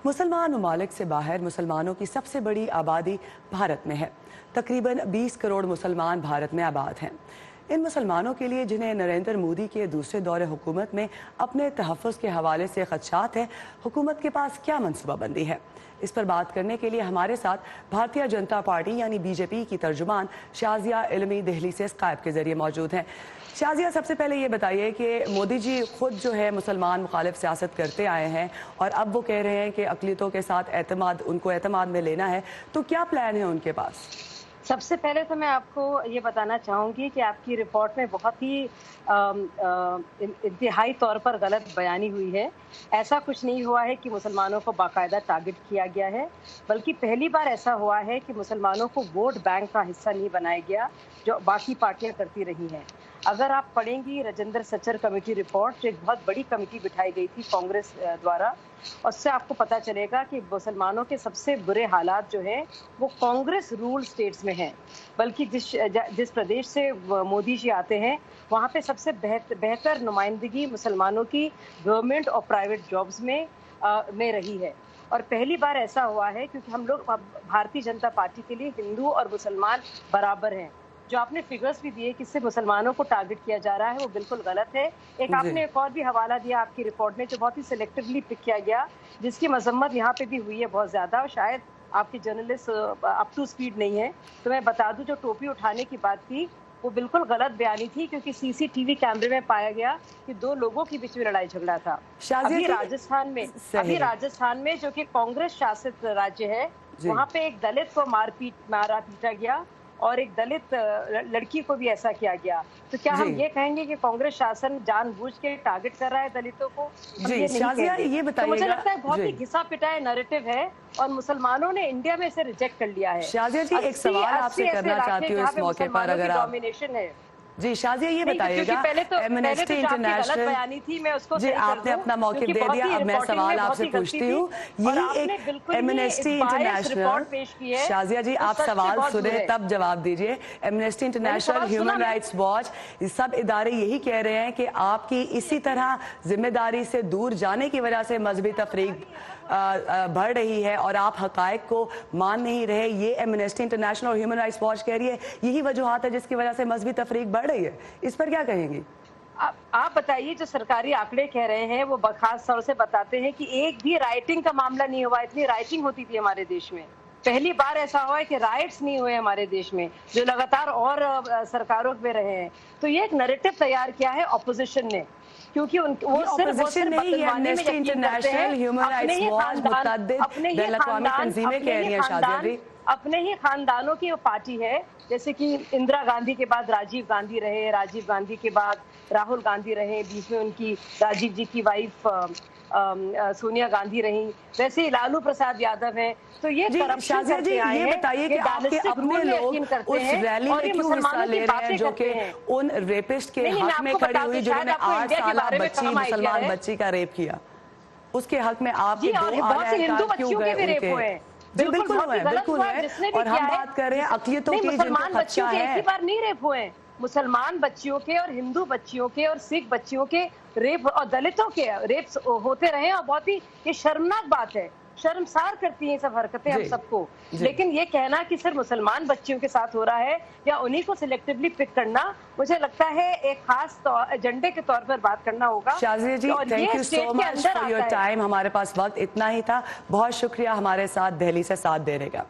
मुसलमान ममालिक से बाहर मुसलमानों की सबसे बड़ी आबादी भारत में है। तकरीबन 20 करोड़ मुसलमान भारत में आबाद हैं। इन मुसलमानों के लिए, जिन्हें नरेंद्र मोदी के दूसरे दौरे हुकूमत में अपने तहफ़्फ़ुज़ के हवाले से खदशात है, हुकूमत के पास क्या मनसूबाबंदी है? इस पर बात करने के लिए हमारे साथ भारतीय जनता पार्टी यानी बीजेपी की तर्जुमान शाज़िया इल्मी दिल्ली से स्काइप के जरिए मौजूद हैं। शाज़िया, सबसे पहले ये बताइए कि मोदी जी खुद जो है मुसलमान मुखालिफ सियासत करते आए हैं और अब वो कह रहे हैं कि अक़लियतों के साथ उनको एतमाद में लेना है, तो क्या प्लान है उनके पास? सबसे पहले तो मैं आपको ये बताना चाहूँगी कि आपकी रिपोर्ट में बहुत ही इंतहाई तौर पर गलत बयानी हुई है। ऐसा कुछ नहीं हुआ है कि मुसलमानों को बाकायदा टारगेट किया गया है, बल्कि पहली बार ऐसा हुआ है कि मुसलमानों को वोट बैंक का हिस्सा नहीं बनाया गया, जो बाकी पार्टियां करती रही हैं। अगर आप पढ़ेंगी राजेंद्र सचर कमेटी रिपोर्ट, जो एक बहुत बड़ी कमेटी बिठाई गई थी कांग्रेस द्वारा, उससे आपको पता चलेगा कि मुसलमानों के सबसे बुरे हालात जो हैं वो कांग्रेस रूल स्टेट्स में हैं। बल्कि जिस प्रदेश से मोदी जी आते हैं वहाँ पे सबसे बेहतर नुमाइंदगी मुसलमानों की गवर्नमेंट और प्राइवेट जॉब्स में रही है। और पहली बार ऐसा हुआ है क्योंकि हम लोग भारतीय जनता पार्टी के लिए हिंदू और मुसलमान बराबर हैं। जो आपने फिगर्स भी दिए कि इससे मुसलमानों को टारगेट किया जा रहा है, वो बिल्कुल गलत है। आपने एक और भी हवाला दिया आपकी रिपोर्ट में, जो बहुत ही सिलेक्टिवली पिक किया गया, जिसकी मजम्मत यहाँ पे भी हुई है बहुत ज्यादा, और शायद आपके जर्नलिस्ट अप टू स्पीड नहीं है। तो मैं बता दूं, जो टोपी उठाने की बात थी वो बिल्कुल गलत बयानी थी, क्योंकि सीसीटीवी कैमरे में पाया गया कि दो लोगों के बीच में लड़ाई झगड़ा था। अभी राजस्थान में जो कि कांग्रेस शासित राज्य है, वहाँ पे एक दलित को मारा पीटा गया और एक दलित लड़की को भी ऐसा किया गया। तो क्या हम ये कहेंगे कि कांग्रेस शासन जानबूझ के टारगेट कर रहा है दलितों को? जी शाज़िया, ये बताइएगा। तो मुझे लगता है बहुत ही घिसा पिटाया नैरेटिव है और मुसलमानों ने इंडिया में इसे रिजेक्ट कर लिया है। शाज़िया जी, एक सवाल आपसे करना चाहती हूँ इस मौके पर, अगर आप डोमिनेशन है। जी शाज़िया, ये बताइएगा, एमनेस्टी इंटरनेशनल जी, आपने अपना मौक़िफ़ दे दिया। अब मैं सवाल आपसे पूछती हूँ, यही एक एमनेस्टी इंटरनेशनल, शाज़िया जी आप सवाल सुने तब जवाब दीजिए। Amnesty International, Human Rights watch, सब इदारे यही कह रहे हैं कि आपकी इसी तरह जिम्मेदारी से दूर जाने की वजह से मजहबी तफरीक बढ़ रही है और आप हकायक को मान नहीं रहे। ये एमनेस्टी इंटरनेशनल और ह्यूमन राइट्स वॉच कह रही है यही वजूहात है जिसकी वजह से मजहबी तफरीक बढ़ रही है। इस पर क्या कहेंगी? आप बताइए, जो सरकारी आंकड़े कह रहे हैं वो खास तौर से बताते हैं कि एक भी राइटिंग का मामला नहीं हुआ। इतनी राइटिंग होती थी हमारे देश में, पहली बार ऐसा हुआ है कि राइट्स नहीं हुए हमारे देश में, जो लगातार और सरकारों में रहे हैं। तो ये एक नैरेटिव तैयार किया है ऑपोजिशन ने, क्योंकि वो सिर्फ Amnesty International, Human Rights Watch, मुतअद्दिद बैनुल-अक़वामी तंजीमें कह रही हैं शाज़िया जी, अपने ही खानदानों की वो पार्टी है। जैसे कि इंदिरा गांधी के बाद राजीव गांधी रहे, राजीव गांधी के बाद राहुल गांधी रहे, बीच में उनकी राजीव जी की वाइफ सोनिया गांधी रही, वैसे ही लालू प्रसाद यादव हैं। तो ये करप्शन करके आए हैं। ये बताइए कि आपके अपने लोग उस रैली में क्यों हिस्सा ले रहे हैं, जो कि उन रेपिस्ट के हक में खड़ी हुई, जिन्होंने 8 साल बच्ची, मुसलमान बच्ची का रेप किया, उसके हक में आप हिंदू बच्चियों के भी रेप हुए हैं? बिल्कुल है। और हम बात कर रहे हैं अक़लियतों की, मुसलमान बच्चियों के एक ही बार नहीं रेप हुए हैं। मुसलमान बच्चियों के और हिंदू बच्चियों के और सिख बच्चियों के रेप और दलितों के रेप होते रहे। और बहुत ही ये शर्मनाक बात है, शर्मसार करती हैं सब हरकतें हम सबको। लेकिन ये कहना कि सिर्फ मुसलमान बच्चियों के साथ हो रहा है या उन्हीं को सिलेक्टिवली पिक करना, मुझे लगता है एक खास एजेंडे के तौर पर बात करना होगा। Shazia ji, thank you so much for your time. हमारे पास वक्त इतना ही था। बहुत शुक्रिया हमारे साथ दिल्ली से साथ देने का।